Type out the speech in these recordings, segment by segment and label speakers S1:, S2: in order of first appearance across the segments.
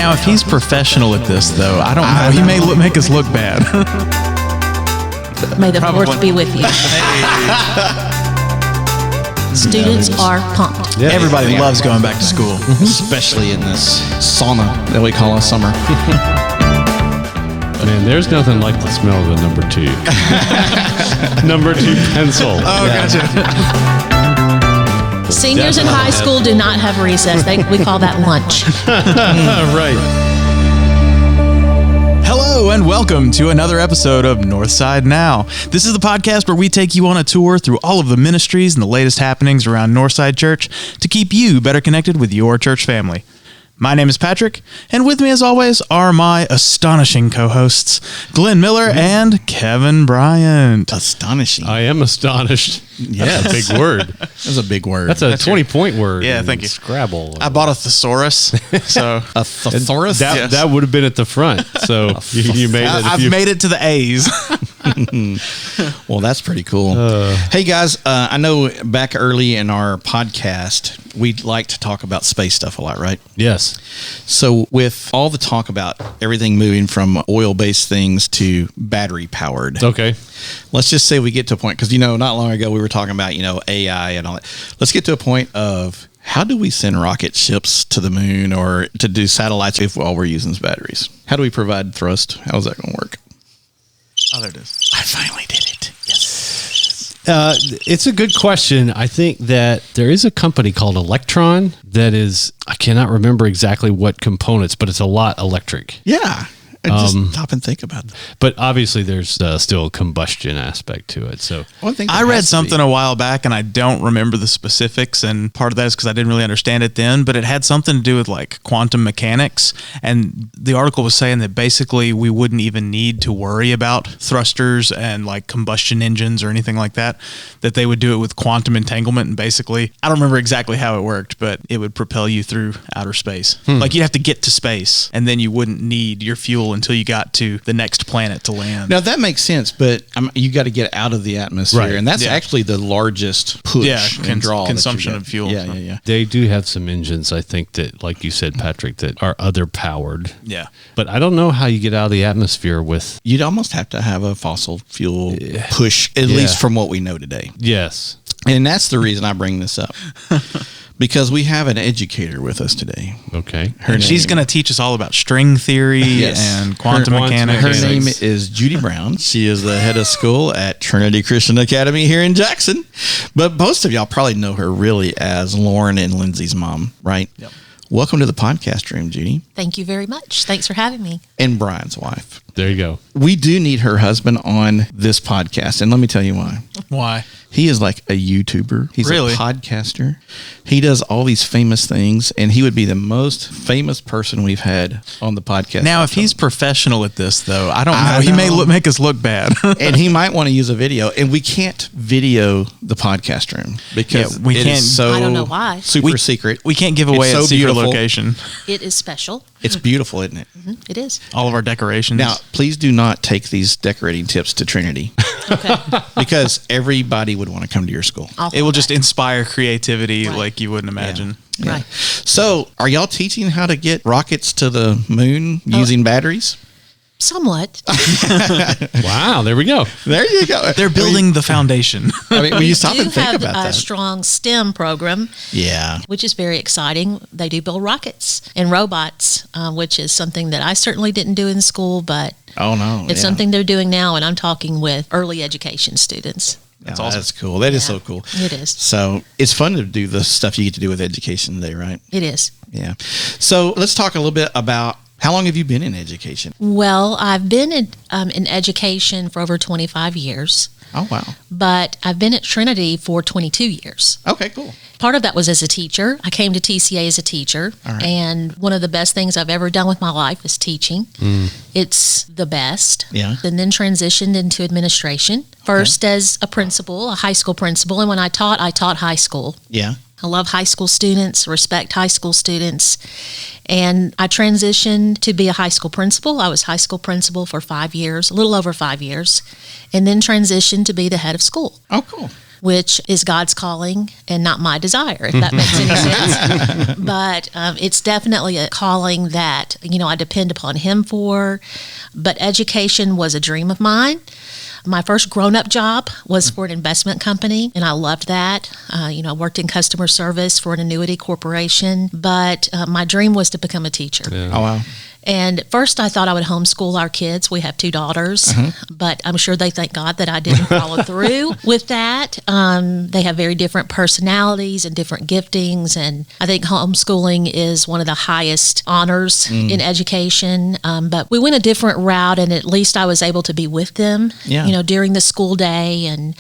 S1: Now, if he's professional at this, though, I don't know. He may make us look bad.
S2: May the Fourth be with you. Students are pumped.
S1: Yeah, everybody loves going back to school,
S3: especially in this sauna that we call a summer.
S4: Man, there's nothing like the smell of the number 2. Number 2 pencil.
S1: Oh, gotcha.
S2: Seniors in high school do not have recess. We call that lunch.
S4: Right.
S1: Hello and welcome to another episode of Northside Now. This is the podcast where we take you on a tour through all of the ministries and the latest happenings around Northside Church to keep you better connected with your church family. My name is Patrick, and with me as always are my astonishing co-hosts, Glenn Miller and Kevin Bryant.
S3: Astonishing.
S4: I am astonished.
S3: Yes.
S4: That's a big word.
S3: That's a big word.
S4: That's a 20-point word.
S1: Yeah, thank you.
S4: Scrabble.
S1: I bought a thesaurus, so
S3: a thesaurus?
S4: That would have been at the front, so you made it.
S1: I've made it to the A's.
S3: Well, that's pretty cool. Hey, guys, I know back early in our podcast, we like to talk about space stuff a lot, right?
S4: Yes.
S3: So with all the talk about everything moving from oil-based things to battery-powered.
S4: Okay.
S3: Let's just say we get to a point, because, not long ago we were talking about, AI and all that. Let's get to a point of how do we send rocket ships to the moon or to do satellites if all we're using is batteries? How do we provide thrust? How's that going to work?
S1: Oh, there it is.
S3: I finally did it. Yes.
S4: It's a good question. I think that there is a company called Electron that is, I cannot remember exactly what components, but it's a lot electric.
S3: Yeah. Just stop and think about that.
S4: But obviously there's still a combustion aspect to it. So
S1: I read something a while back and I don't remember the specifics, and part of that is because I didn't really understand it then, but it had something to do with like quantum mechanics, and the article was saying that basically we wouldn't even need to worry about thrusters and like combustion engines or anything like that they would do it with quantum entanglement, and basically, I don't remember exactly how it worked, but it would propel you through outer space. Like you'd have to get to space and then you wouldn't need your fuel until you got to the next planet to land.
S3: Now that makes sense, but you got to get out of the atmosphere,
S4: right.
S3: And that's actually the largest push and draw
S1: consumption of fuel.
S3: Yeah.
S4: They do have some engines, I think, that, like you said, Patrick, that are other powered.
S1: Yeah.
S4: But I don't know how you get out of the atmosphere with...
S3: You'd almost have to have a fossil fuel push, at least from what we know today.
S4: Yes.
S3: And that's the reason I bring this up. Because we have an educator with us today.
S4: Okay.
S1: She's going to teach us all about string theory and quantum mechanics.
S3: Her name is Judy Brown. She is the head of school at Trinity Christian Academy here in Jackson. But most of y'all probably know her really as Lauren and Lindsay's mom, right? Yep. Welcome to the podcast room, Judy.
S2: Thank you very much. Thanks for having me.
S3: And Brian's wife.
S4: There you go.
S3: We do need her husband on this podcast, and let me tell you why.
S1: Why?
S3: He is like a YouTuber. He's
S1: really?
S3: A podcaster. He does all these famous things, and he would be the most famous person we've had on the podcast.
S1: Now, if he's professional at this, though, I don't know. He may make us look bad.
S3: And he might want to use a video, and we can't video the podcast room because
S1: we can't.
S3: So
S2: I don't know why.
S3: Super secret.
S1: We can't give away a secret location.
S2: It is special.
S3: It's beautiful, isn't it?
S2: Mm-hmm. It is.
S1: All of our decorations.
S3: Now, please do not take these decorating tips to Trinity.
S2: Okay.
S3: Because everybody would want to come to your school.
S1: It will just inspire creativity like you wouldn't imagine.
S3: Yeah.
S2: Right.
S3: So, are y'all teaching how to get rockets to the moon using batteries?
S2: Somewhat.
S4: Wow, there we go.
S3: There you go.
S1: They're building the foundation.
S3: I mean, when you stop
S2: We
S3: and think
S2: have
S3: about
S2: a
S3: that.
S2: strong STEM program,
S3: Yeah.
S2: which is very exciting. They do build rockets and robots, which is something that I certainly didn't do in school, but
S3: Oh, no.
S2: it's something they're doing now, and I'm talking with early education students.
S3: That's awesome. That's cool. That is so cool.
S2: It is.
S3: So it's fun to do the stuff you get to do with education today, right?
S2: It is.
S3: Yeah. So let's talk a little bit about how long have you been in education?
S2: Well, I've been in education for over 25 years.
S3: Oh, wow.
S2: But I've been at Trinity for 22 years.
S3: Okay, cool.
S2: Part of that was as a teacher. I came to TCA as a teacher, and one of the best things I've ever done with my life is teaching. It's the best.
S3: Yeah.
S2: And then transitioned into administration. First as a principal, a high school principal, and when I taught high school.
S3: Yeah.
S2: I love high school students, respect high school students, and I transitioned to be a high school principal. I was high school principal for 5 years, a little over 5 years, and then transitioned to be the head of school.
S3: Oh, cool.
S2: which is God's calling and not my desire, if that makes any sense. But it's definitely a calling that, I depend upon Him for. But education was a dream of mine. My first grown-up job was for an investment company, and I loved that. I worked in customer service for an annuity corporation, but my dream was to become a teacher.
S3: Yeah. Oh, wow.
S2: And at first I thought I would homeschool our kids. We have 2 daughters, but I'm sure they thank God that I didn't follow through with that. They have very different personalities and different giftings, and I think homeschooling is one of the highest honors in education. But we went a different route, and at least I was able to be with them, during the school day. And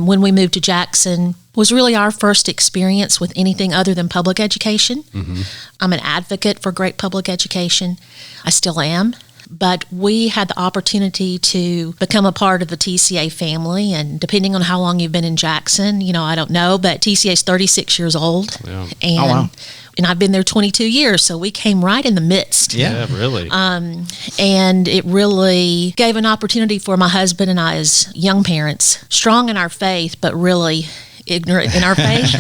S2: when we moved to Jackson, was really our first experience with anything other than public education. I'm an advocate for great public education. I still am. But we had the opportunity to become a part of the TCA family. And depending on how long you've been in Jackson, I don't know, but TCA is 36 years old.
S4: Yeah.
S2: And, and I've been there 22 years. So we came right in the midst.
S4: Yeah, really.
S2: And it really gave an opportunity for my husband and I as young parents, strong in our faith, but really ignorant in our faith,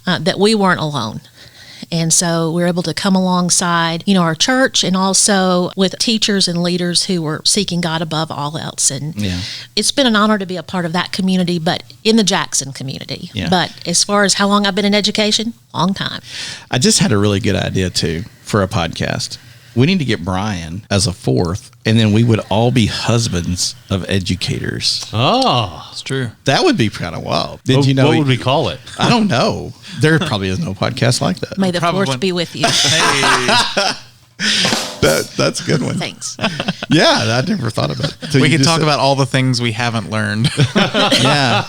S2: that we weren't alone. And so we were able to come alongside, our church, and also with teachers and leaders who were seeking God above all else. And it's been an honor to be a part of that community, but in the Jackson community. Yeah. But as far as how long I've been in education, long time.
S3: I just had a really good idea, too, for a podcast. We need to get Brian as a 4th, and then we would all be husbands of educators.
S4: Oh,
S1: it's true.
S3: That would be kind of wild.
S4: What would we call it?
S3: I don't know. There probably is no podcast like that.
S2: May the force be with you.
S1: Hey.
S3: That's a good one.
S2: Thanks.
S3: Yeah, I never thought about it.
S1: We can talk about all the things we haven't learned.
S3: Yeah.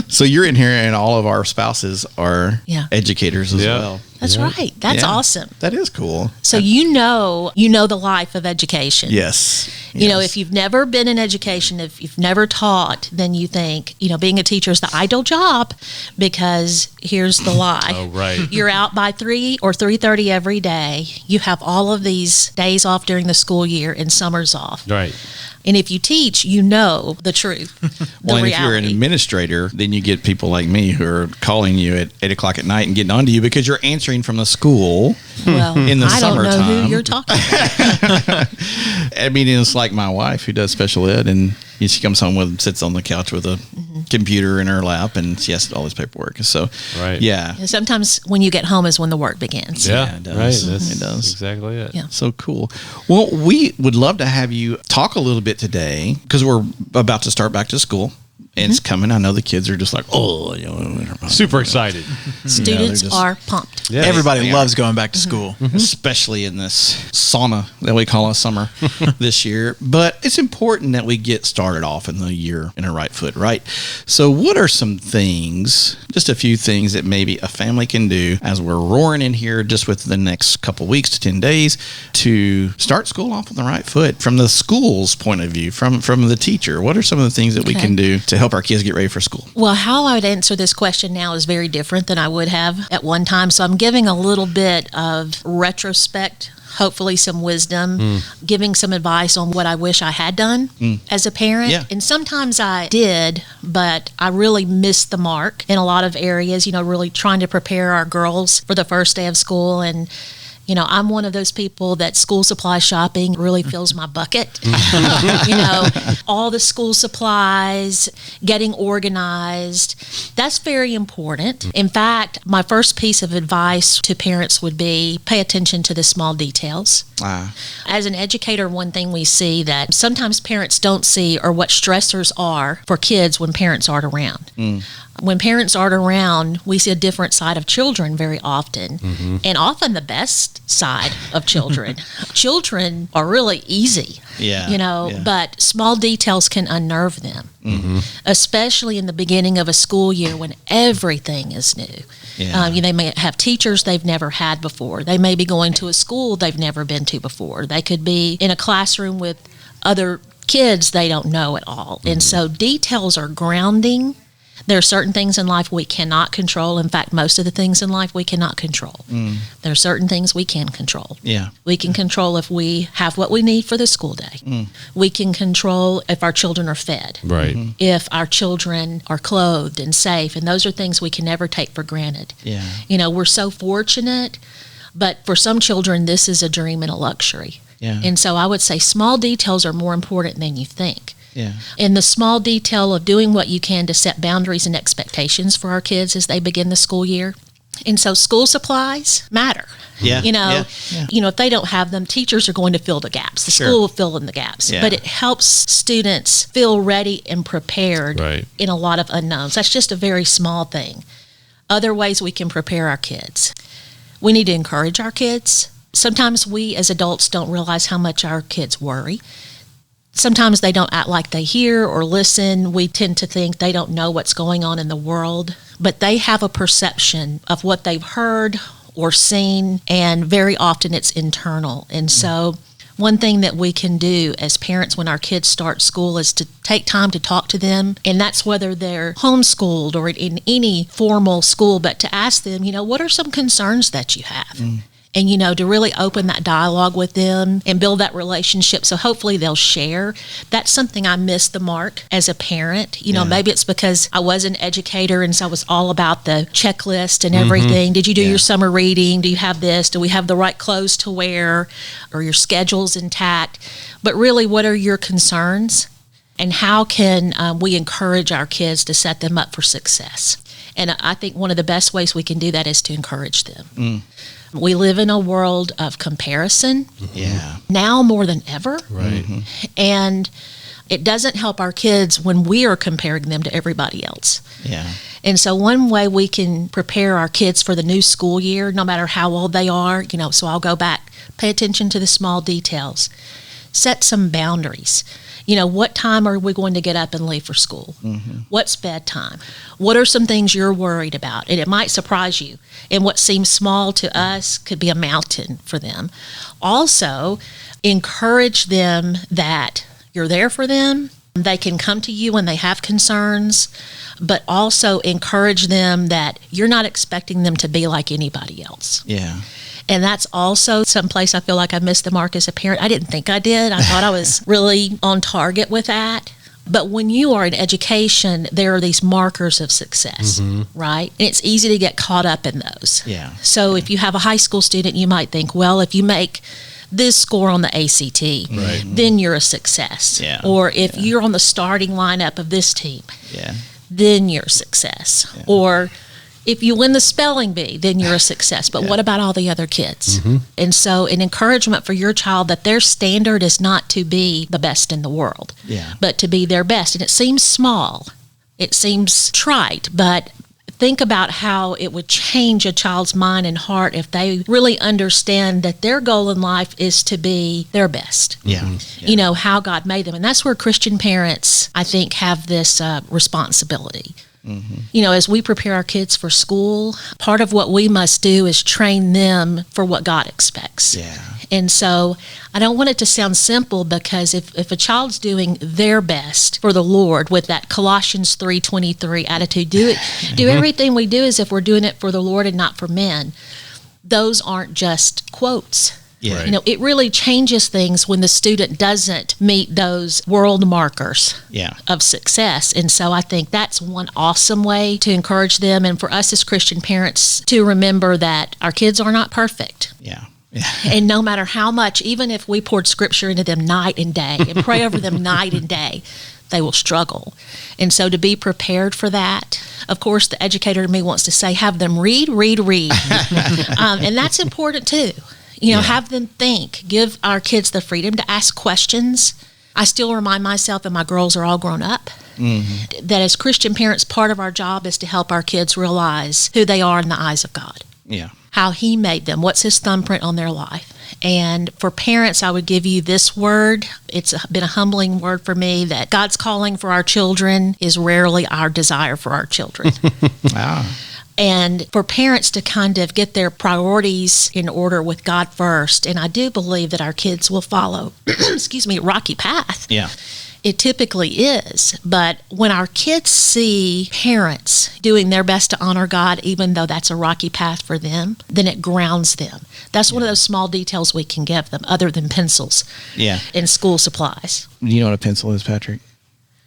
S3: So you're in here, and all of our spouses are educators as well.
S2: That's right. That's awesome.
S3: That is cool.
S2: So you know the life of education.
S3: Yes.
S2: If you've never been in education, if you've never taught, then you think, being a teacher is the ideal job, because here's the lie.
S4: Oh, right.
S2: You're out by 3 or 3:30 every day. You have all of these days off during the school year and summers off.
S4: Right.
S2: And if you teach, the truth,
S3: Well, and if you're an administrator, then you get people like me who are calling you at 8 o'clock at night and getting onto you because you're answering from the school in the
S2: I
S3: summertime.
S2: don't know who you're talking about.
S3: I mean, it's like my wife who does special ed, and she comes home sits on the couch with a computer in her lap, and she has to do all this paperwork. So, yeah.
S2: Sometimes when you get home is when the work begins.
S3: Yeah, it does.
S4: Right.
S3: It does.
S4: Exactly it.
S2: Yeah.
S3: So cool. Well, we would love to have you talk a little bit today, because we're about to start back to school. And it's coming. I know the kids are just like,
S4: super excited.
S2: Students are pumped.
S1: Yeah, everybody loves going back to school,
S3: especially in this sauna that we call a summer this year. But it's important that we get started off in the year in a right foot, right? So what are some things, just a few things that maybe a family can do as we're roaring in here just with the next couple weeks to 10 days to start school off on the right foot from the school's point of view, from the teacher? What are some of the things that we can do to help our kids get ready for school?
S2: Well, how I would answer this question now is very different than I would have at one time. So I'm giving a little bit of retrospect, hopefully some wisdom, giving some advice on what I wish I had done as a parent. Yeah. And sometimes I did, but I really missed the mark in a lot of areas, really trying to prepare our girls for the first day of school. And I'm one of those people that school supply shopping really fills my bucket. All the school supplies, getting organized, that's very important. In fact, my first piece of advice to parents would be pay attention to the small details. As an educator, one thing we see that sometimes parents don't see are what stressors are for kids when parents aren't around. When parents aren't around, we see a different side of children very often, and often the best side of children. Children are really easy, but small details can unnerve them, especially in the beginning of a school year when everything is new. They may have teachers they've never had before. They may be going to a school they've never been to before. They could be in a classroom with other kids they don't know at all. And so details are grounding There are certain things in life we cannot control. In fact, most of the things in life we cannot control. There are certain things we can control.
S3: Yeah.
S2: We can control if we have what we need for the school day. We can control if our children are fed.
S4: Right.
S2: If our children are clothed and safe. And those are things we can never take for granted.
S3: Yeah.
S2: You know, we're so fortunate, but for some children, this is a dream and a luxury.
S3: Yeah.
S2: And so I would say small details are more important than you think.
S3: Yeah.
S2: In the small detail of doing what you can to set boundaries and expectations for our kids as they begin the school year. And so school supplies matter.
S3: Yeah.
S2: You know,
S3: Yeah.
S2: you know, if they don't have them, teachers are going to fill the gaps. The
S3: Sure.
S2: school will fill in the gaps.
S3: Yeah.
S2: But it helps students feel ready and prepared
S4: Right.
S2: in a lot of unknowns. That's just a very small thing. Other ways we can prepare our kids. We need to encourage our kids. Sometimes we as adults don't realize how much our kids worry. Sometimes they don't act like they hear or listen. We tend to think they don't know what's going on in the world, but they have a perception of what they've heard or seen, and very often it's internal. And so one thing that we can do as parents when our kids start school is to take time to talk to them, and that's whether they're homeschooled or in any formal school, but to ask them, you know, what are some concerns that you have? And, you know, to really open that dialogue with them and build that relationship. So hopefully they'll share. That's something I missed the mark as a parent. You know, maybe it's because I was an educator and so I was all about the checklist and everything. Did you do your summer reading? Do you have this? Do we have the right clothes to wear? Or your schedule's intact? But really, what are your concerns? And how can we encourage our kids to set them up for success? And I think one of the best ways we can do that is to encourage them. We live in a world of comparison.
S3: Yeah.
S2: Now more than ever.
S4: Right.
S2: And it doesn't help our kids when we are comparing them to everybody else.
S3: Yeah.
S2: And so one way we can prepare our kids for the new school year, no matter how old they are, you know, so I'll go back, pay attention to the small details. Set some boundaries. You know, what time are we going to get up and leave for school? What's bedtime? What are some things you're worried about? And it might surprise you. And what seems small to us could be a mountain for them. Also, encourage them that you're there for them. They can come to you when they have concerns, but also encourage them that you're not expecting them to be like anybody else.
S3: Yeah.
S2: And that's also someplace I feel like I missed the mark as a parent. I didn't think I did. I thought I was really on target with that. But when you are in education, there are these markers of success, right? And it's easy to get caught up in those.
S3: Yeah.
S2: So if you have a high school student, you might think, well, if you make this score on the ACT, then you're a success.
S3: Yeah.
S2: Or if you're on the starting lineup of this team, then you're a success.
S3: Yeah.
S2: Or if you win the spelling bee, then you're a success. But what about all the other kids? And so an encouragement for your child that their standard is not to be the best in the world, but to be their best. And it seems small. It seems trite, but think about how it would change a child's mind and heart if they really understand that their goal in life is to be their best. You know, how God made them. And that's where Christian parents, I think, have this responsibility. You know, as we prepare our kids for school, part of what we must do is train them for what God expects. And so I don't want it to sound simple, because if a child's doing their best for the Lord with that Colossians 3:23 attitude, do everything we do as if we're doing it for the Lord and not for men. Those aren't just quotes. You know, it really changes things when the student doesn't meet those world markers of success. And so I think that's one awesome way to encourage them. And for us as Christian parents to remember that our kids are not perfect. And no matter how much, even if we poured scripture into them night and day and pray over them night and day, they will struggle. And so to be prepared for that, of course, the educator in me wants to say, have them read. And that's important too. You know, have them think, give our kids the freedom to ask questions. I still remind myself, and my girls are all grown up, that as Christian parents, part of our job is to help our kids realize who they are in the eyes of God. How He made them, what's His thumbprint on their life. And for parents, I would give you this word. It's been a humbling word for me, that God's calling for our children is rarely our desire for our children. And for parents to kind of get their priorities in order with God first. And I do believe that our kids will follow, rocky path. It typically is. But when our kids see parents doing their best to honor God, even though that's a rocky path for them, then it grounds them. That's one of those small details we can give them, other than pencils and school supplies.
S3: You know what a pencil is, Patrick?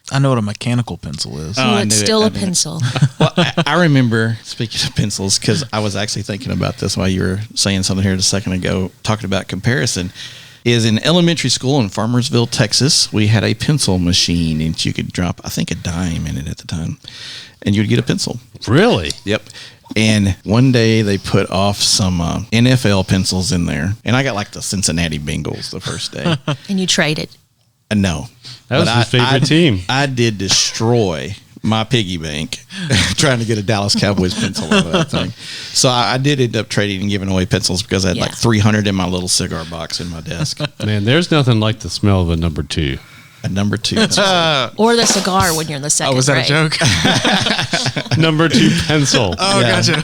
S1: I know what a mechanical pencil is.
S2: Well, it's still a pencil.
S3: Well, I remember, speaking of pencils, because I was actually thinking about this while you were saying something here just a second ago, talking about comparison, is in elementary school in Farmersville, Texas, we had a pencil machine, and you could drop, I think, a dime in it at the time, and you'd get a pencil.
S4: Really?
S3: Yep. And one day they put off some NFL pencils in there, and I got like the Cincinnati Bengals the first day.
S2: And you traded.
S3: No.
S4: That was his favorite team.
S3: I did destroy my piggy bank trying to get a Dallas Cowboys pencil out of that thing. So I did end up trading and giving away pencils because I had like 300 in my little cigar box in my desk.
S4: Man, there's nothing like the smell of a number 2.
S3: A number 2.
S2: Or the cigar when you're in the second grade.
S1: Was that a joke?
S4: Number 2 pencil.
S1: Oh, gotcha.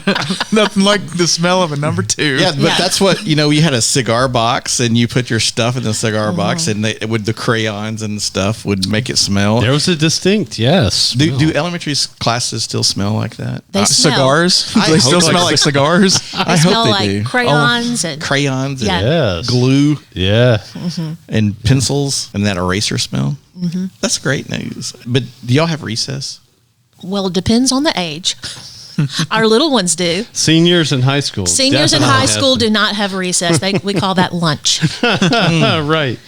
S1: Nothing like the smell of a number 2.
S3: Yeah, but that's what, you had a cigar box and you put your stuff in the cigar box and the crayons and stuff would make it smell.
S4: There was a distinct, yes.
S3: Do elementary classes still smell like that?
S2: They smell.
S1: Cigars? Do they still smell like cigars?
S3: I
S2: smell
S3: hope they
S2: like
S3: do.
S2: crayons and
S3: Crayons and
S4: Yes.
S3: glue
S4: Yeah.
S3: and pencils and that eraser smell. Mm-hmm. That's great news. But do y'all have recess?
S2: well, it depends on the age. Our little ones do.
S4: Seniors in high school.
S2: Seniors in high school do not have recess. We call that lunch.
S4: Right.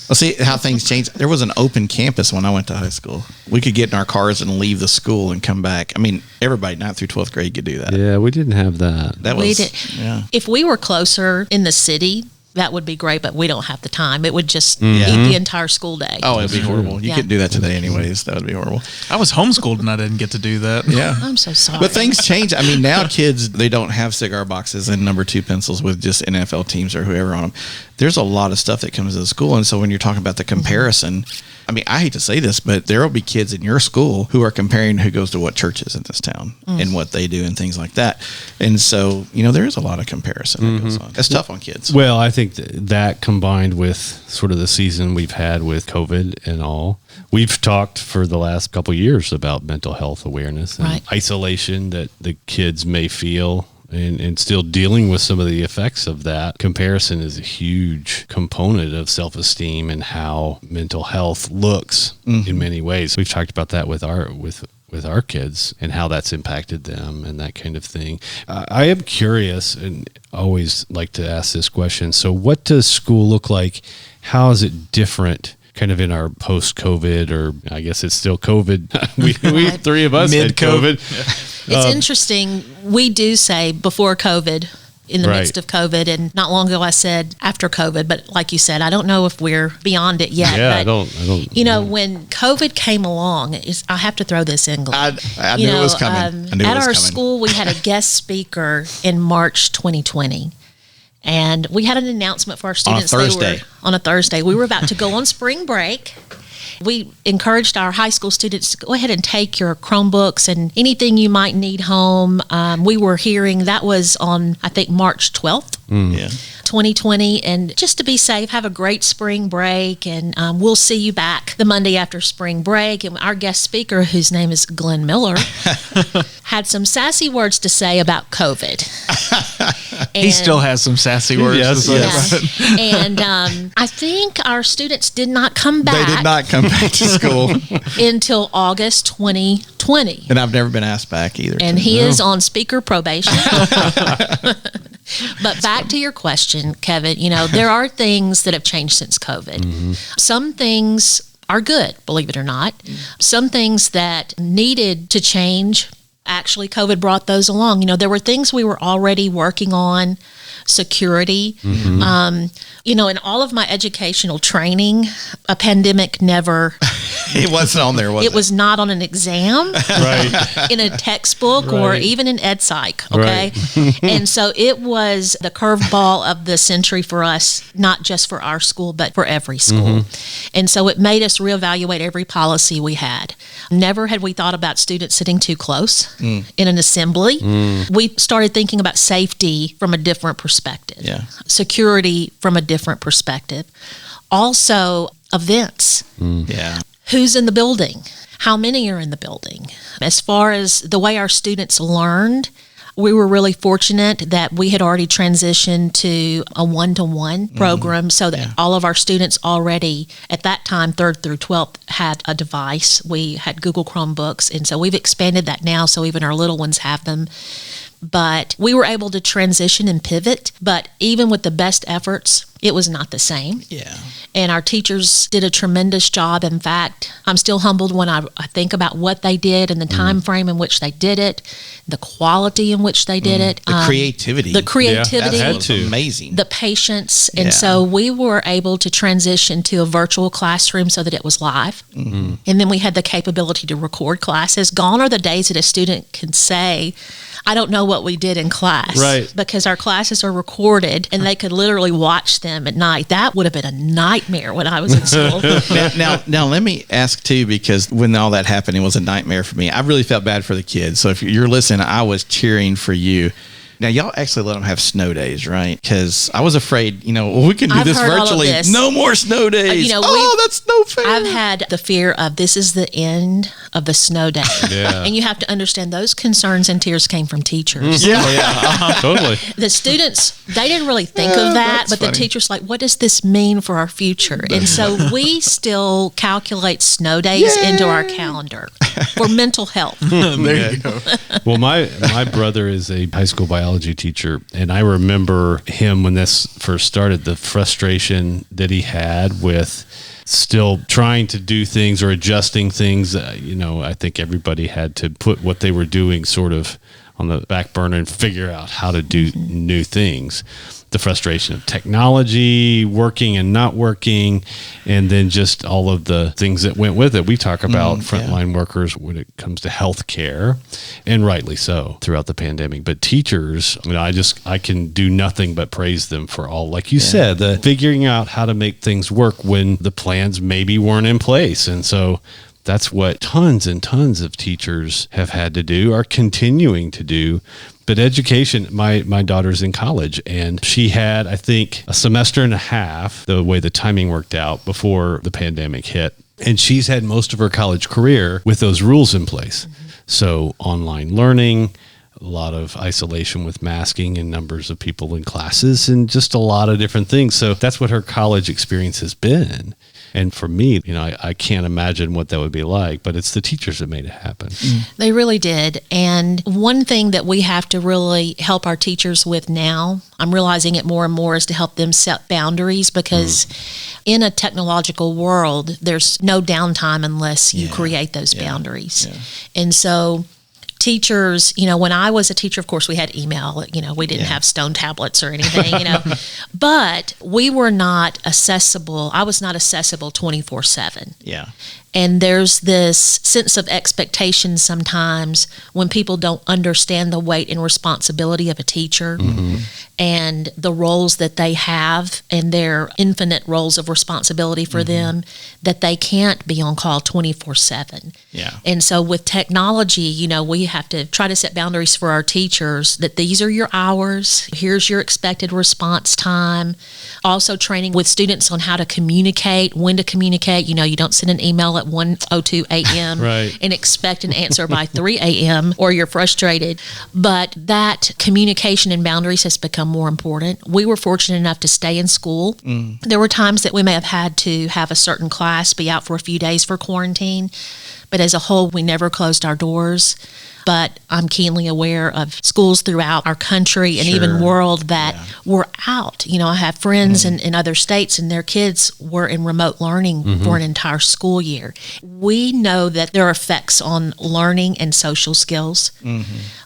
S3: Well, see how things change. There was an open campus when I went to high school. We could get in our cars and leave the school and come back. I mean, everybody 9th through 12th grade could do that.
S4: Yeah, we didn't have that.
S3: That
S2: We
S3: was,
S2: did.
S3: yeah.
S2: If we were closer in the city, that would be great, but we don't have the time. It would just
S3: Yeah.
S2: eat the entire school day.
S3: Oh, it'd be horrible. You
S2: Yeah.
S3: couldn't do that today anyways. That would be horrible.
S1: I was homeschooled and I didn't get to do that.
S3: Yeah.
S2: I'm so sorry.
S3: But things change. I mean, now kids, they don't have cigar boxes and number 2 pencils with just NFL teams or whoever on them. There's a lot of stuff that comes to the school. And so when you're talking about the comparison, I mean, I hate to say this, but there will be kids in your school who are comparing who goes to what churches in this town and what they do and things like that. And so, there is a lot of comparison that goes on. It's tough on kids.
S4: Well, I think that combined with sort of the season we've had with COVID and all, we've talked for the last couple of years about mental health awareness and isolation that the kids may feel. And still dealing with some of the effects of that. Comparison is a huge component of self-esteem and how mental health looks in many ways. We've talked about that with our kids and how that's impacted them and that kind of thing. I am curious and always like to ask this question. So what does school look like? How is it different kind of in our post-COVID, or I guess it's still COVID. we three of us had COVID.
S2: It's interesting. We do say before COVID, in the midst of COVID, and not long ago I said after COVID, but like you said, I don't know if we're beyond it yet.
S4: Yeah,
S2: but,
S4: I don't.
S2: When COVID came along, I have to throw this in.
S3: I knew it was coming.
S2: At our school, we had a guest speaker in March 2020. And we had an announcement for our students. On a Thursday. We were about to go on spring break. We encouraged our high school students to go ahead and take your Chromebooks and anything you might need home. We were hearing that was on, I think, March 12th.
S3: Yeah.
S2: 2020, and just to be safe, have a great spring break, and we'll see you back the Monday after spring break. And our guest speaker, whose name is Glenn Miller, had some sassy words to say about COVID.
S1: He still has some sassy words to say about it.
S2: And I think our students did not come back.
S3: They did not come back to school
S2: until August 2020.
S3: And I've never been asked back either.
S2: And he is on speaker probation. But back to your question, Kevin, there are things that have changed since COVID. Mm-hmm. Some things are good, believe it or not. Some things that needed to change, actually COVID brought those along. There were things we were already working on, security. Mm-hmm. In all of my educational training, a pandemic never...
S3: It wasn't on there, was it?
S2: It was not on an exam, in a textbook, or even in Ed Psych, okay? And so it was the curveball of the century for us, not just for our school, but for every school. Mm-hmm. And so it made us reevaluate every policy we had. Never had we thought about students sitting too close in an assembly. We started thinking about safety from a different perspective, security from a different perspective. Also, events.
S3: Yeah.
S2: Who's in the building? How many are in the building? As far as the way our students learned, we were really fortunate that we had already transitioned to a one-to-one program, so that all of our students already, at that time, 3rd through 12th, had a device. We had Google Chromebooks, and so we've expanded that now, so even our little ones have them. But we were able to transition and pivot, but even with the best efforts, it was not the same.
S3: Yeah.
S2: And our teachers did a tremendous job. In fact, I'm still humbled when I think about what they did and the time frame in which they did it, the quality in which they did it.
S3: The creativity.
S2: The creativity.
S4: Yeah,
S3: That's amazing.
S2: The patience. And so we were able to transition to a virtual classroom so that it was live. And then we had the capability to record classes. Gone are the days that a student can say, I don't know what we did in class.
S4: Right.
S2: Because our classes are recorded and they could literally watch them at night. That would have been a nightmare when I was in school.
S3: Now, let me ask too, because when all that happened, it was a nightmare for me. I really felt bad for the kids. So if you're listening, I was cheering for you. Now, y'all actually let them have snow days, right? Because I was afraid, we can do
S2: I've
S3: this
S2: heard all of
S3: virtually.
S2: this.
S3: No more snow days. That's no fair.
S2: I've had the fear of this is the end of the snow day.
S4: Yeah.
S2: And you have to understand those concerns and tears came from teachers.
S4: Totally.
S2: The students, they didn't really think of that, but
S3: funny.
S2: the teacher's like, what does this mean for our future? And so we still calculate snow days into our calendar for mental health.
S1: There you go.
S4: Well, my brother is a high school biology teacher, and I remember him when this first started, the frustration that he had with still trying to do things or adjusting things. I think everybody had to put what they were doing sort of on the back burner and figure out how to do new things. The frustration of technology, working and not working, and then just all of the things that went with it. We talk about frontline workers when it comes to healthcare, and rightly so throughout the pandemic. But teachers, I can do nothing but praise them for all, like you said, the figuring out how to make things work when the plans maybe weren't in place. And so that's what tons and tons of teachers have had to do, are continuing to do. But education, my daughter's in college, and she had, I think, a semester and a half, the way the timing worked out, before the pandemic hit. And she's had most of her college career with those rules in place. So online learning, a lot of isolation with masking and numbers of people in classes, and just a lot of different things. So that's what her college experience has been. And for me, I can't imagine what that would be like, but it's the teachers that made it happen.
S2: They really did. And one thing that we have to really help our teachers with now, I'm realizing it more and more, is to help them set boundaries, because in a technological world, there's no downtime unless you create those boundaries. Yeah. And so teachers, when I was a teacher, of course, we had email, we didn't have stone tablets or anything, but we were not accessible. I was not accessible 24/7.
S3: Yeah.
S2: And there's this sense of expectation sometimes when people don't understand the weight and responsibility of a teacher and the roles that they have and their infinite roles of responsibility for them, that they can't be on call 24/7.
S3: Yeah.
S2: And so with technology, we have to try to set boundaries for our teachers that these are your hours, here's your expected response time. Also training with students on how to communicate, when to communicate. You don't send an email at 1:02 a.m.
S4: Right.
S2: and expect an answer by 3 a.m. or you're frustrated. But that communication and boundaries has become more important. We were fortunate enough to stay in school. There were times that we may have had to have a certain class be out for a few days for quarantine, but as a whole, we never closed our doors. But I'm keenly aware of schools throughout our country and even world that were out. I have friends in other states, and their kids were in remote learning for an entire school year. We know that there are effects on learning and social skills.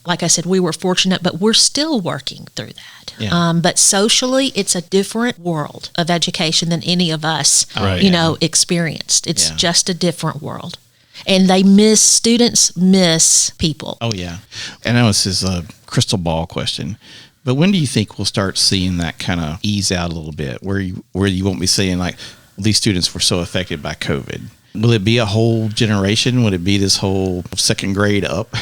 S2: Like I said, we were fortunate, but we're still working through that.
S3: Yeah.
S2: But socially, it's a different world of education than any of us, experienced. It's just a different world. And students miss people.
S3: Oh, yeah. And I know this is a crystal ball question, but when do you think we'll start seeing that kind of ease out a little bit, where you won't be saying like, these students were so affected by COVID? Will it be a whole generation? Would it be this whole second grade up?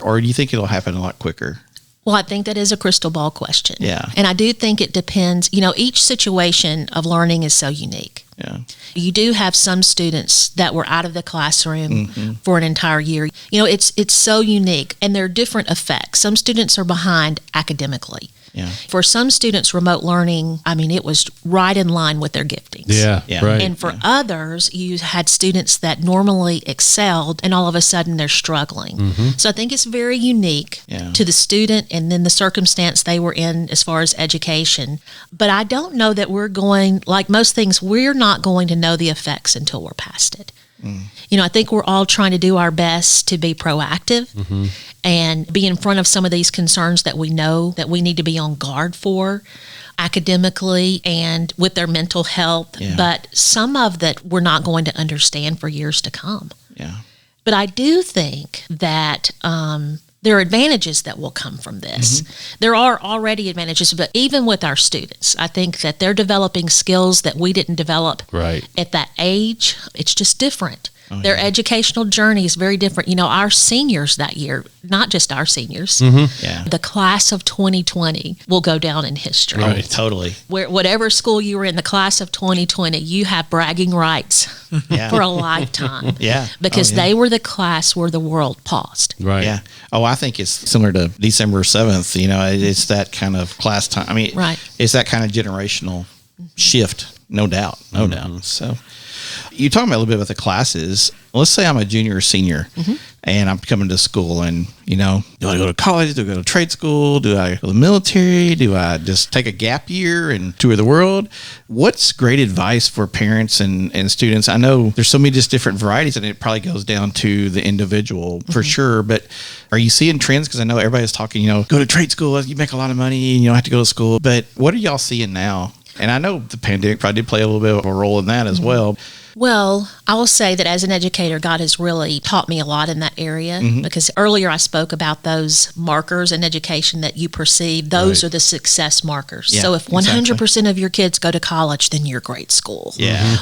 S3: Or do you think it'll happen a lot quicker?
S2: Well, I think that is a crystal ball question.
S3: Yeah.
S2: And I do think it depends. Each situation of learning is so unique.
S3: Yeah.
S2: You do have some students that were out of the classroom for an entire year. It's so unique, and there are different effects. Some students are behind academically.
S3: Yeah.
S2: For some students, remote learning, it was right in line with their giftings.
S4: Yeah. Right.
S2: And for others, you had students that normally excelled, and all of a sudden they're struggling. So I think it's very unique to the student and then the circumstance they were in as far as education. But I don't know that we're going, like most things, we're not going to know the effects until we're past it. I think we're all trying to do our best to be proactive and be in front of some of these concerns that we know that we need to be on guard for academically and with their mental health.
S3: Yeah.
S2: But some of that we're not going to understand for years to come.
S3: Yeah.
S2: But I do think that there are advantages that will come from this. There are already advantages, but even with our students, I think that they're developing skills that we didn't develop at that age. It's just different. Their educational journey is very different. Our seniors that year, not just our seniors, the class of 2020 will go down in history.
S3: Right. Totally.
S2: Whatever school you were in, the class of 2020, you have bragging rights for a lifetime. Because they were the class where the world paused.
S4: Right.
S3: Yeah. Oh, I think it's similar to December 7th. It's that kind of class time. It's that kind of generational shift. No doubt. No doubt. So you talking about a little bit about the classes. Let's say I'm a junior or senior and I'm coming to school and, do I go to college? Do I go to trade school? Do I go to the military? Do I just take a gap year and tour the world? What's great advice for parents and students? I know there's so many just different varieties and it probably goes down to the individual for sure. But are you seeing trends? Because I know everybody's talking, go to trade school. You make a lot of money and you don't have to go to school. But what are y'all seeing now? And I know the pandemic probably did play a little bit of a role in that as well.
S2: Well, I will say that as an educator, God has really taught me a lot in that area because earlier I spoke about those markers in education that you perceive. Those are the success markers.
S3: Yeah,
S2: so if 100% of your kids go to college, then you're a great school.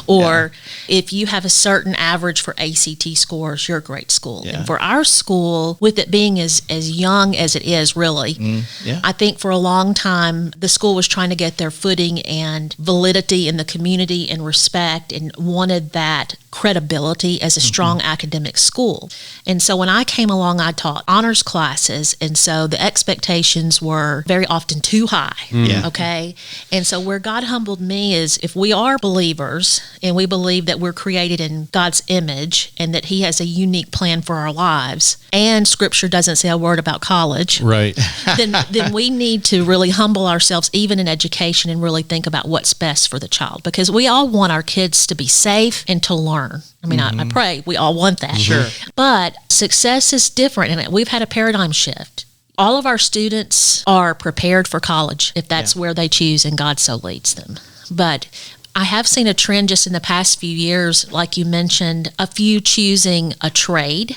S2: Or if you have a certain average for ACT scores, you're a great school. And for our school, with it being as young as it is, really, I think for a long time, the school was trying to get their footing and validity in the community and respect and wanted that credibility as a strong academic school. And so when I came along, I taught honors classes, and so the expectations were very often too high. Okay? And so where God humbled me is if we are believers and we believe that we're created in God's image and that He has a unique plan for our lives, and Scripture doesn't say a word about college, then we need to really humble ourselves even in education and really think about what's best for the child, because we all want our kids to be safe and to learn. I pray we all want that.
S3: Sure.
S2: But success is different, and we've had a paradigm shift. All of our students are prepared for college if that's where they choose and God so leads them. But I have seen a trend just in the past few years, like you mentioned, a few choosing a trade.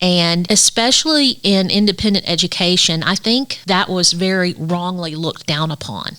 S2: And especially in independent education, I think that was very wrongly looked down upon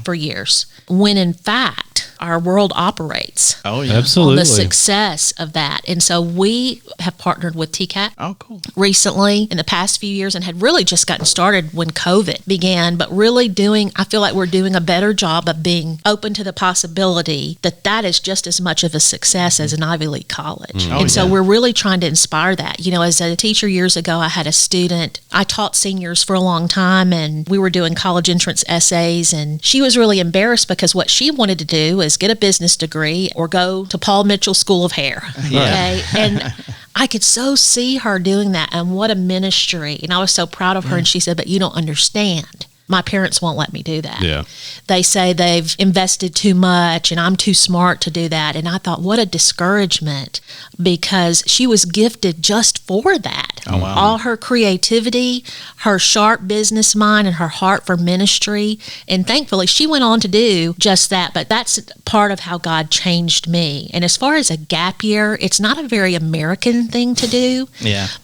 S2: for years, when in fact our world operates on the success of that. And so we have partnered with TCAT recently in the past few years and had really just gotten started when COVID began, but really I feel like we're doing a better job of being open to the possibility that that is just as much of a success as an Ivy League college. And so we're really trying to inspire that. As a teacher years ago, I had a student, I taught seniors for a long time, and we were doing college entrance essays, and she was really embarrassed because what she wanted to do is get a business degree or go to Paul Mitchell School of Hair. Okay. And I could so see her doing that, and what a ministry. And I was so proud of her. And she said, but you don't understand. My parents won't let me do that. They say they've invested too much and I'm too smart to do that. And I thought, what a discouragement, because she was gifted just for that. All her creativity, her sharp business mind, and her heart for ministry. And thankfully, she went on to do just that. But that's part of how God changed me. And as far as a gap year, it's not a very American thing to do.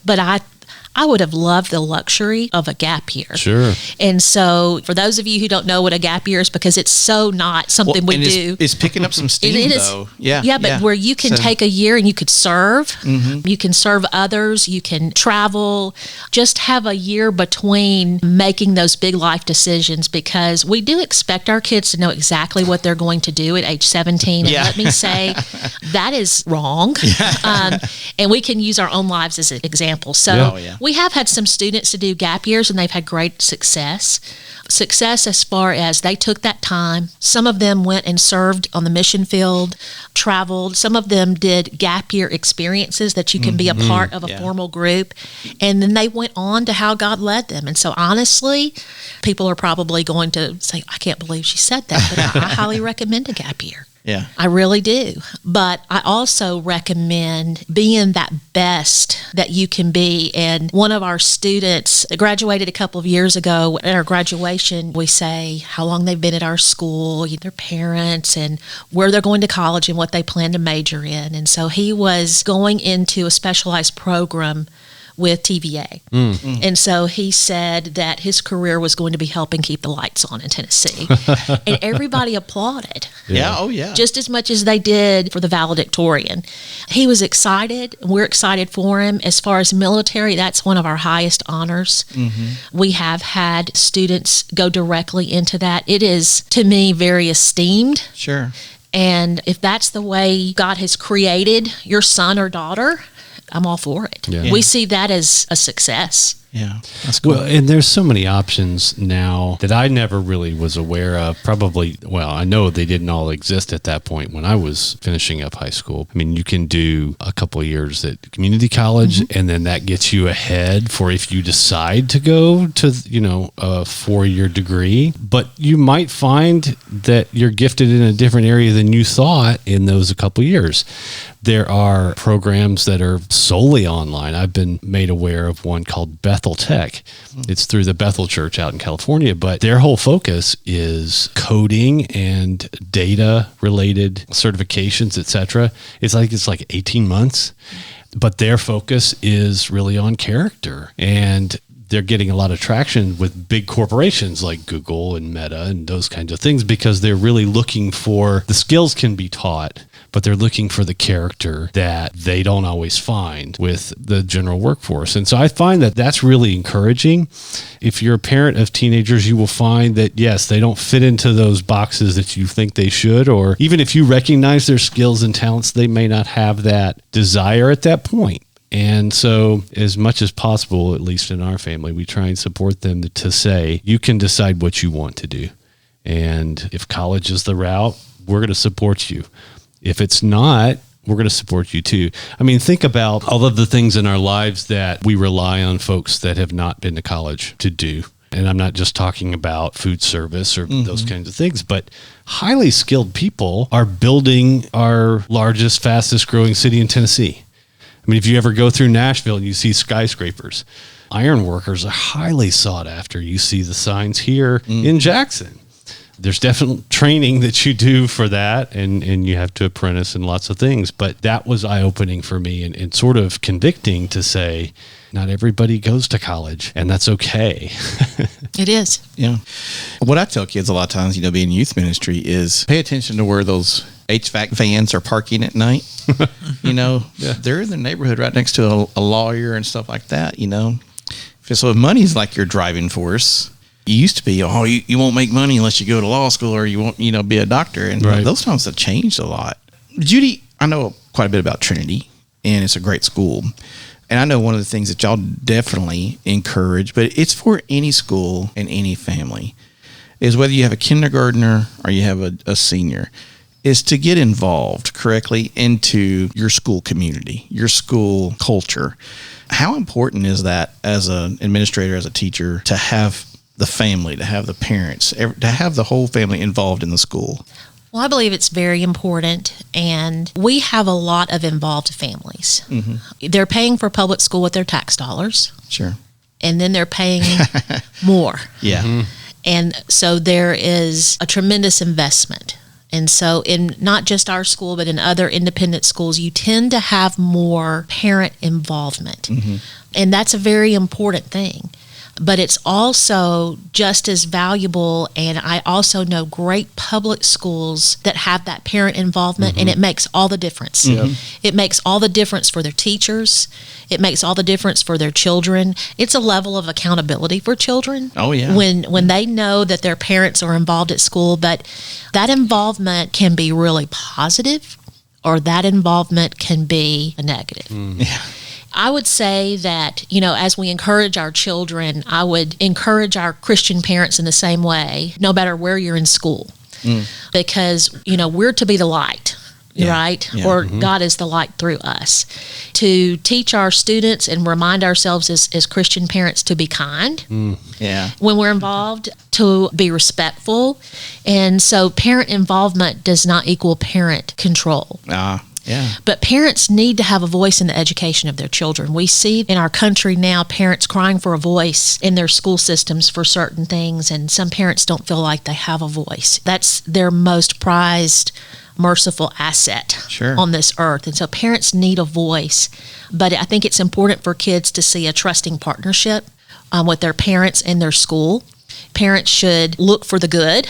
S2: But I would have loved the luxury of a gap year.
S4: Sure.
S2: And so for those of you who don't know what a gap year is, because it's so not something we do.
S3: It's picking up some steam,
S2: It is,
S3: though. Yeah.
S2: Yeah, but where you can take a year and you could serve, you can serve others, you can travel, just have a year between making those big life decisions, because we do expect our kids to know exactly what they're going to do at age 17. And let me say, that is wrong. And we can use our own lives as an example. So we have had some students to do gap years and they've had great success. Success as far as they took that time. Some of them went and served on the mission field, traveled. Some of them did gap year experiences that you can be a part of a formal group. And then they went on to how God led them. And so honestly, people are probably going to say, I can't believe she said that, but I highly recommend a gap year.
S3: Yeah.
S2: I really do. But I also recommend being that best that you can be. And one of our students graduated a couple of years ago. At our graduation, we say how long they've been at our school, their parents, and where they're going to college and what they plan to major in. And so he was going into a specialized program with TVA. And so he said that his career was going to be helping keep the lights on in Tennessee. And everybody applauded.
S3: Yeah. Oh, yeah.
S2: Just as much as they did for the valedictorian. He was excited. We're excited for him. As far as military, that's one of our highest honors. We have had students go directly into that. It is, to me, very esteemed.
S3: Sure.
S2: And if that's the way God has created your son or daughter, I'm all for it.
S4: Yeah.
S2: We see that as a success.
S3: Yeah, that's cool.
S4: Well, and there's so many options now that I never really was aware of. Probably, well, I know they didn't all exist at that point when I was finishing up high school. I mean, you can do a couple of years at community college, and then that gets you ahead for if you decide to go to, a 4-year degree. But you might find that you're gifted in a different area than you thought in those a couple of years. There are programs that are solely online. I've been made aware of one called Bethel Tech. It's through the Bethel Church out in California, but their whole focus is coding and data related certifications, etc. It's like 18 months, but their focus is really on character, and they're getting a lot of traction with big corporations like Google and Meta and those kinds of things, because they're really looking for the skills can be taught, but they're looking for the character that they don't always find with the general workforce. And so I find that that's really encouraging. If you're a parent of teenagers, you will find that, yes, they don't fit into those boxes that you think they should, or even if you recognize their skills and talents, they may not have that desire at that point. And so as much as possible, at least in our family, we try and support them to say, you can decide what you want to do. And if college is the route, we're going to support you. If it's not, we're going to support you too. I mean, think about all of the things in our lives that we rely on folks that have not been to college to do. And I'm not just talking about food service or those kinds of things, but highly skilled people are building our largest, fastest growing city in Tennessee. I mean, if you ever go through Nashville and you see skyscrapers, iron workers are highly sought after. You see the signs here in Jackson. There's definitely training that you do for that, and you have to apprentice and lots of things. But that was eye-opening for me and sort of convicting to say, not everybody goes to college, and that's okay.
S2: It is.
S3: Yeah. What I tell kids a lot of times, being in youth ministry, is pay attention to where those HVAC fans are parking at night. They're in the neighborhood right next to a lawyer and stuff like that, So if money's like your driving force, you used to be, you won't make money unless you go to law school or you won't, be a doctor. And those times have changed a lot. Judy, I know quite a bit about Trinity, and it's a great school. And I know one of the things that y'all definitely encourage, but it's for any school and any family, is whether you have a kindergartner or you have a senior, is to get involved correctly into your school community, your school culture. How important is that as an administrator, as a teacher, to have the family, to have the parents, to have the whole family involved in the school?
S2: Well, I believe it's very important, and we have a lot of involved families. They're paying for public school with their tax dollars.
S3: Sure.
S2: And then they're paying more.
S3: Yeah.
S2: And so there is a tremendous investment And so in not just our school, but in other independent schools, you tend to have more parent involvement. And that's a very important thing. But it's also just as valuable, and I also know great public schools that have that parent involvement, and it makes all the difference. It makes all the difference for their teachers. It makes all the difference for their children. It's a level of accountability for children.
S3: Oh, yeah.
S2: When they know that their parents are involved at school, but that involvement can be really positive, or that involvement can be a negative.
S3: Yeah.
S2: I would say that, you know, as we encourage our children, I would encourage our Christian parents in the same way, no matter where you're in school, because, you know, we're to be the light, right?
S3: Yeah.
S2: Or God is the light through us. To teach our students and remind ourselves as Christian parents to be kind when we're involved, to be respectful. And so parent involvement does not equal parent control.
S3: Yeah.
S2: But parents need to have a voice in the education of their children. We see in our country now parents crying for a voice in their school systems for certain things, and some parents don't feel like they have a voice. That's their most prized, merciful asset on this earth. And so parents need a voice. But I think it's important for kids to see a trusting partnership with their parents and their school. Parents should look for the good,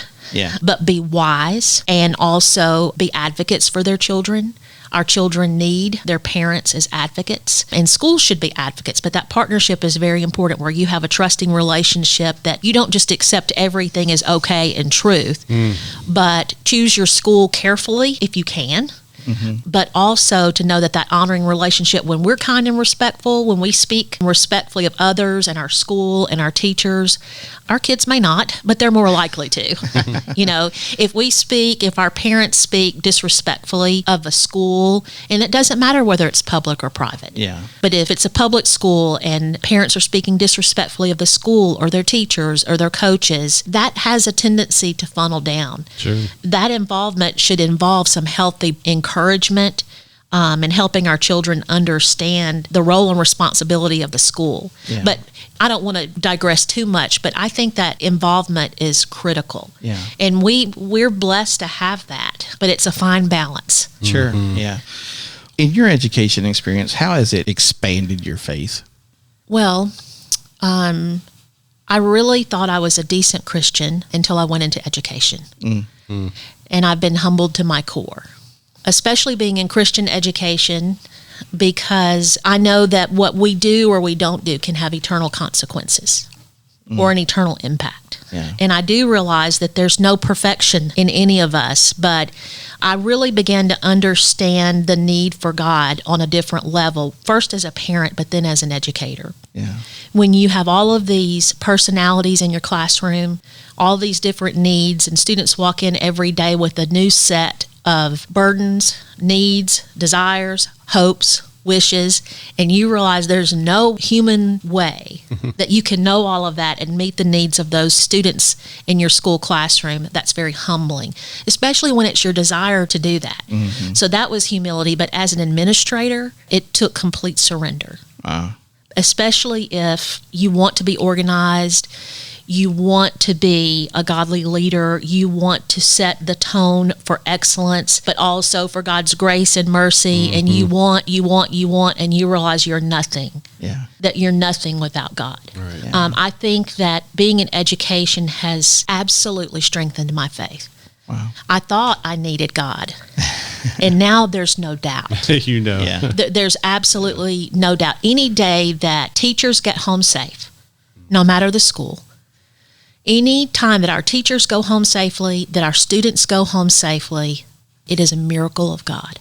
S2: but be wise, and also be advocates for their children. Our children need their parents as advocates, and schools should be advocates, but that partnership is very important, where you have a trusting relationship, that you don't just accept everything as okay and truth, but choose your school carefully if you can. But also to know that honoring relationship, when we're kind and respectful, when we speak respectfully of others and our school and our teachers, our kids may not, but they're more likely to. You know, if our parents speak disrespectfully of a school, and it doesn't matter whether it's public or private. But if it's a public school and parents are speaking disrespectfully of the school or their teachers or their coaches, that has a tendency to funnel down. That involvement should involve some healthy encouragement and helping our children understand the role and responsibility of the school. But I don't want to digress too much, but I think that involvement is critical. And we're blessed to have that, but it's a fine balance.
S3: Yeah. In your education experience, how has it expanded your faith?
S2: Well, I really thought I was a decent Christian until I went into education. And I've been humbled to my core, especially being in Christian education, because I know that what we do or we don't do can have eternal consequences or an eternal impact. And I do realize that there's no perfection in any of us, but I really began to understand the need for God on a different level, first as a parent, but then as an educator. When you have all of these personalities in your classroom, all these different needs, and students walk in every day with a new set of burdens, needs, desires, hopes, wishes, and you realize there's no human way that you can know all of that and meet the needs of those students in your school classroom. That's very humbling, especially when it's your desire to do that. So that was humility, but as an administrator, it took complete surrender. Especially if you want to be organized, you want to be a godly leader, you want to set the tone for excellence, but also for God's grace and mercy, and you want, and you realize you're nothing. That you're nothing without God. I think that being in education has absolutely strengthened my faith. I thought I needed God, and now there's no doubt. There's absolutely no doubt. Any day that teachers get home safe, no matter the school, any time that our teachers go home safely, that our students go home safely, it is a miracle of God.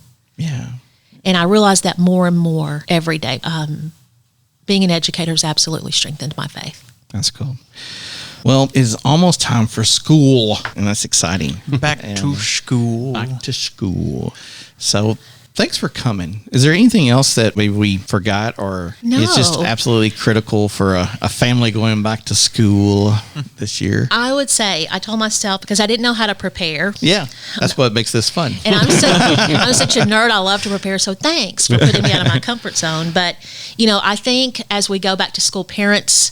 S2: And I realize that more and more every day. Being an educator has absolutely strengthened my faith.
S3: That's cool. Well, it's almost time for school, and that's exciting.
S1: Back to school.
S3: Back to school. So thanks for coming. Is there anything else that maybe we forgot, or it's just absolutely critical for a family going back to school this year?
S2: I would say, I told myself, because I didn't know how to prepare.
S3: That's what makes this fun.
S2: And I'm such a nerd. I love to prepare. So thanks for putting me out of my comfort zone. But, I think as we go back to school, parents,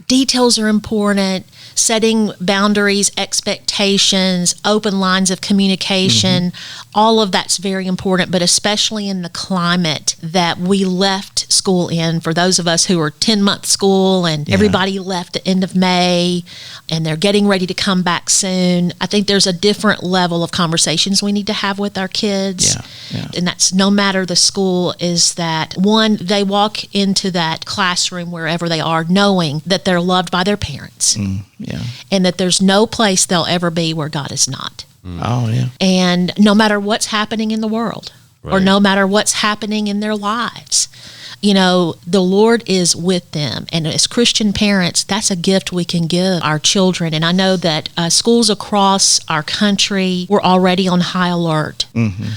S2: details are important. setting boundaries, expectations, open lines of communication, all of that's very important, but especially in the climate that we left school in. For those of us who are 10-month school and everybody left at the end of May and they're getting ready to come back soon, I think there's a different level of conversations we need to have with our kids. And that's no matter the school, is that one, they walk into that classroom wherever they are knowing that they're loved by their parents. And that there's no place they'll ever be where God is not. And no matter what's happening in the world, or no matter what's happening in their lives, you know, the Lord is with them. And as Christian parents, that's a gift we can give our children. And I know that schools across our country were already on high alert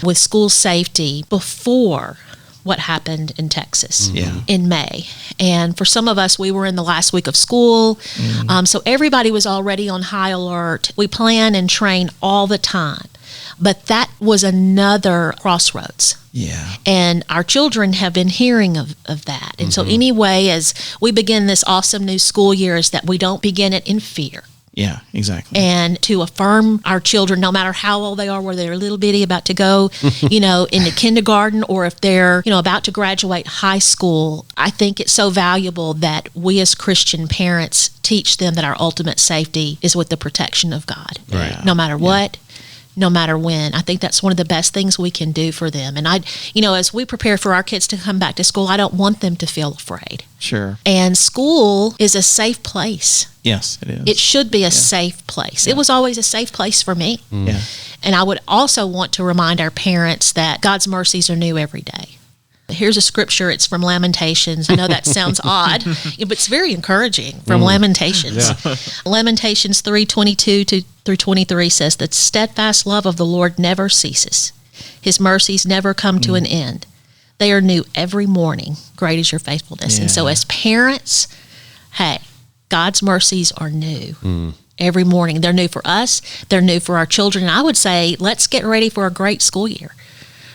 S2: with school safety before what happened in Texas in May. And for some of us, we were in the last week of school. So everybody was already on high alert. We plan and train all the time. But that was another crossroads. And our children have been hearing of that. And so anyway, as we begin this awesome new school year, is that we don't begin it in fear. And to affirm our children, no matter how old they are, whether they're little bitty about to go, you know, into kindergarten, or if they're, you know, about to graduate high school, I think it's so valuable that we as Christian parents teach them that our ultimate safety is with the protection of God. No matter what, no matter when. I think that's one of the best things we can do for them. And as we prepare for our kids to come back to school, I don't want them to feel afraid. And school is a safe place.
S3: Yes, it is.
S2: It should be a safe place. It was always a safe place for me. And I would also want to remind our parents that God's mercies are new every day. Here's a scripture. It's from Lamentations. I know that sounds odd, but it's very encouraging, from Lamentations. Lamentations 3:22 through 23 says, "The steadfast love of the Lord never ceases. His mercies never come to an end. They are new every morning. Great is your faithfulness." And so as parents, hey, God's mercies are new. Every morning. They're new for us. They're new for our children. And I would say, let's get ready for a great school year,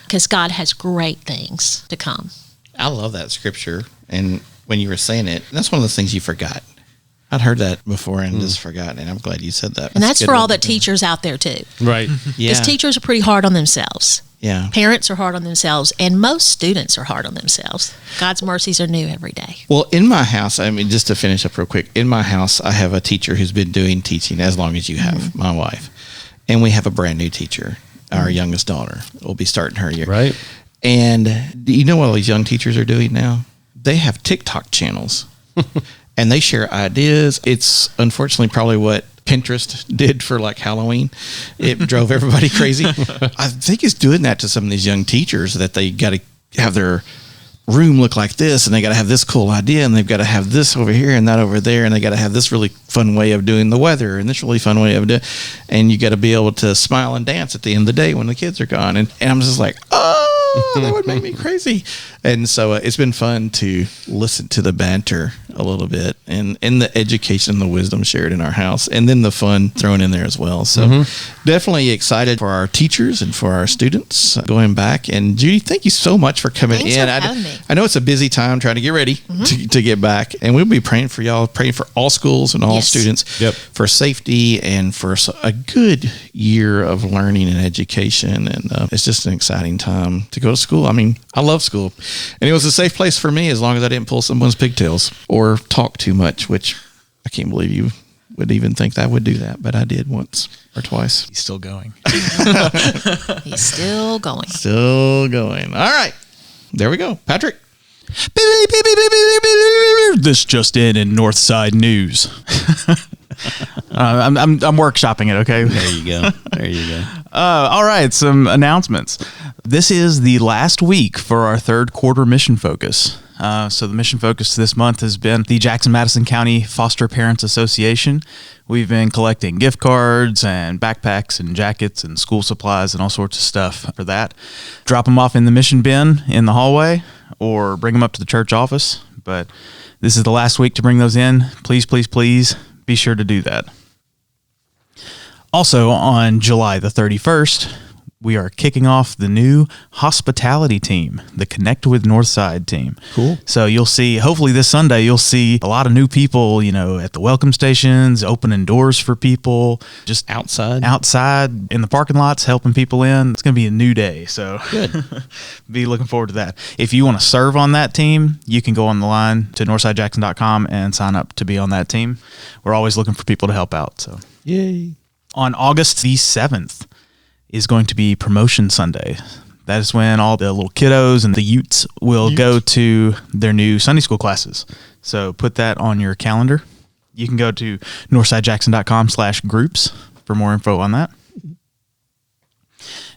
S2: because God has great things to come.
S3: I love that scripture. And when you were saying it, that's one of those things you forgot. I'd heard that before and just forgotten, and I'm glad you said that.
S2: And that's for all the teachers out there, too. Because teachers are pretty hard on themselves. Parents are hard on themselves, and most students are hard on themselves. God's mercies are new every day.
S3: Well, in my house, I mean, just to finish up real quick, in my house, I have a teacher who's been doing teaching as long as you have, my wife. And we have a brand new teacher. Our youngest daughter will be starting her year. And do you know what all these young teachers are doing now? They have TikTok channels and they share ideas. It's unfortunately probably what Pinterest did for like Halloween. It drove everybody crazy. I think it's doing that to some of these young teachers, that they got to have their room look like this, and they got to have this cool idea, and they've got to have this over here and that over there, and they got to have this really fun way of doing the weather and this really fun way of doing, and you got to be able to smile and dance at the end of the day when the kids are gone. And I'm just like, that would make me crazy. And so it's been fun to listen to the banter a little bit, and the education, the wisdom shared in our house, and then the fun thrown in there as well. So definitely excited for our teachers and for our students going back. And Judy, thank you so much for coming
S2: Thanks
S3: in.
S2: for having me.
S3: I know it's a busy time trying to get ready to get back, and we'll be praying for y'all, praying for all schools and all students for safety and for a good year of learning and education. And it's just an exciting time to go to school. I mean, I love school, and it was a safe place for me as long as I didn't pull someone's pigtails or talk too much, which I can't believe you would even think that I would do that, but I did once or twice.
S1: He's still going.
S2: He's still going.
S3: Still going. All right. There we go. Patrick.
S1: This just in Northside news. I'm workshopping it, okay?
S3: There you go. There you go.
S1: All right, some announcements. This is the last week for our third quarter mission focus. So the mission focus this month has been the Jackson-Madison County Foster Parents Association. We've been collecting gift cards and backpacks and jackets and school supplies and all sorts of stuff for that. Drop them off in the mission bin in the hallway or bring them up to the church office. But this is the last week to bring those in. Please, please, please be sure to do that. Also, on July the 31st, we are kicking off the new hospitality team, the Connect with Northside team.
S3: Cool.
S1: So you'll see, hopefully this Sunday, you'll see a lot of new people, at the welcome stations, opening doors for people, just outside in the parking lots, helping people in. It's going to be a new day. So
S3: good.
S1: Be looking forward to that. If you want to serve on that team, you can go on the line to northsidejackson.com and sign up to be on that team. We're always looking for people to help out. So
S3: Yay.
S1: On August the 7th, is going to be Promotion Sunday. That is when all the little kiddos and the Utes will go to their new Sunday school classes. So put that on your calendar. You can go to northsidejackson.com/groups for more info on that.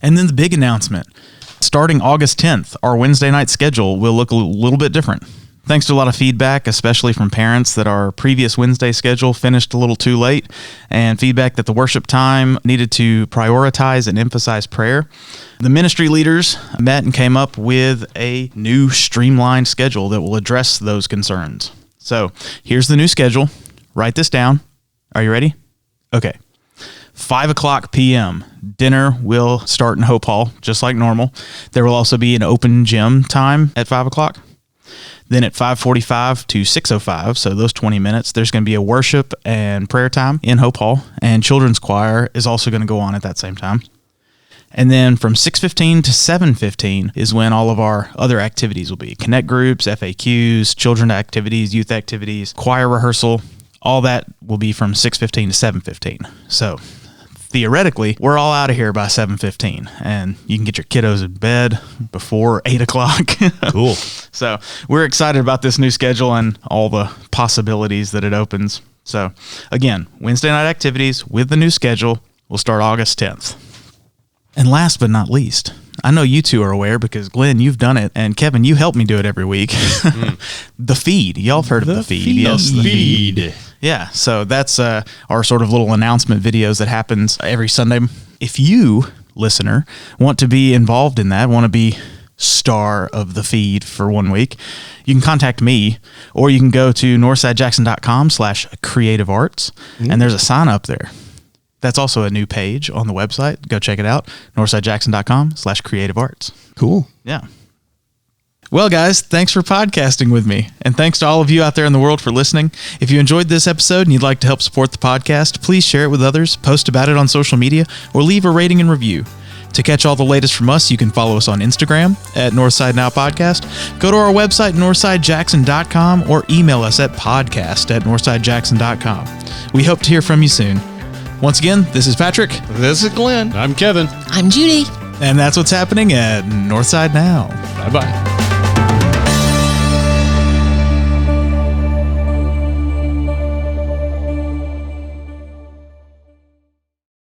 S1: And then the big announcement. Starting August 10th, our Wednesday night schedule will look a little bit different. Thanks to a lot of feedback, especially from parents, that our previous Wednesday schedule finished a little too late, and feedback that the worship time needed to prioritize and emphasize prayer. The ministry leaders met and came up with a new streamlined schedule that will address those concerns. So here's the new schedule. Write this down. Are you ready? Okay. 5:00 p.m. Dinner will start in Hope Hall, just like normal. There will also be an open gym time at 5 o'clock. Then at 5:45 to 6:05, so those 20 minutes, there's going to be a worship and prayer time in Hope Hall, and children's choir is also going to go on at that same time. And then from 6:15 to 7:15 is when all of our other activities will be. Connect groups, FAQs, children activities, youth activities, choir rehearsal, all that will be from 6:15 to 7:15. So theoretically, we're all out of here by 7:15, and you can get your kiddos in bed before 8 o'clock.
S4: Cool.
S1: So we're excited about this new schedule and all the possibilities that it opens. So again, Wednesday night activities with the new schedule will start August 10th. And last but not least, I know you two are aware because Glenn, you've done it, and Kevin, you help me do it every week. The feed. Y'all have heard of the feed.
S4: Yes, the feed.
S1: Yeah, so that's our sort of little announcement videos that happens every Sunday. If you, listener, want to be involved in that, want to be star of the feed for 1 week, you can contact me, or you can go to northsidejackson.com/creativearts, and there's a sign up there. That's also a new page on the website. Go check it out, northsidejackson.com/creativearts.
S3: Cool.
S1: Yeah. Well, guys, thanks for podcasting with me. And thanks to all of you out there in the world for listening. If you enjoyed this episode and you'd like to help support the podcast, please share it with others, post about it on social media, or leave a rating and review. To catch all the latest from us, you can follow us on Instagram at Northside Now Podcast. Go to our website, northsidejackson.com, or email us at podcast@northsidejackson.com. We hope to hear from you soon. Once again, this is Patrick.
S3: This is Glenn.
S4: I'm Kevin.
S2: I'm Judy.
S1: And that's what's happening at Northside Now.
S4: Bye-bye.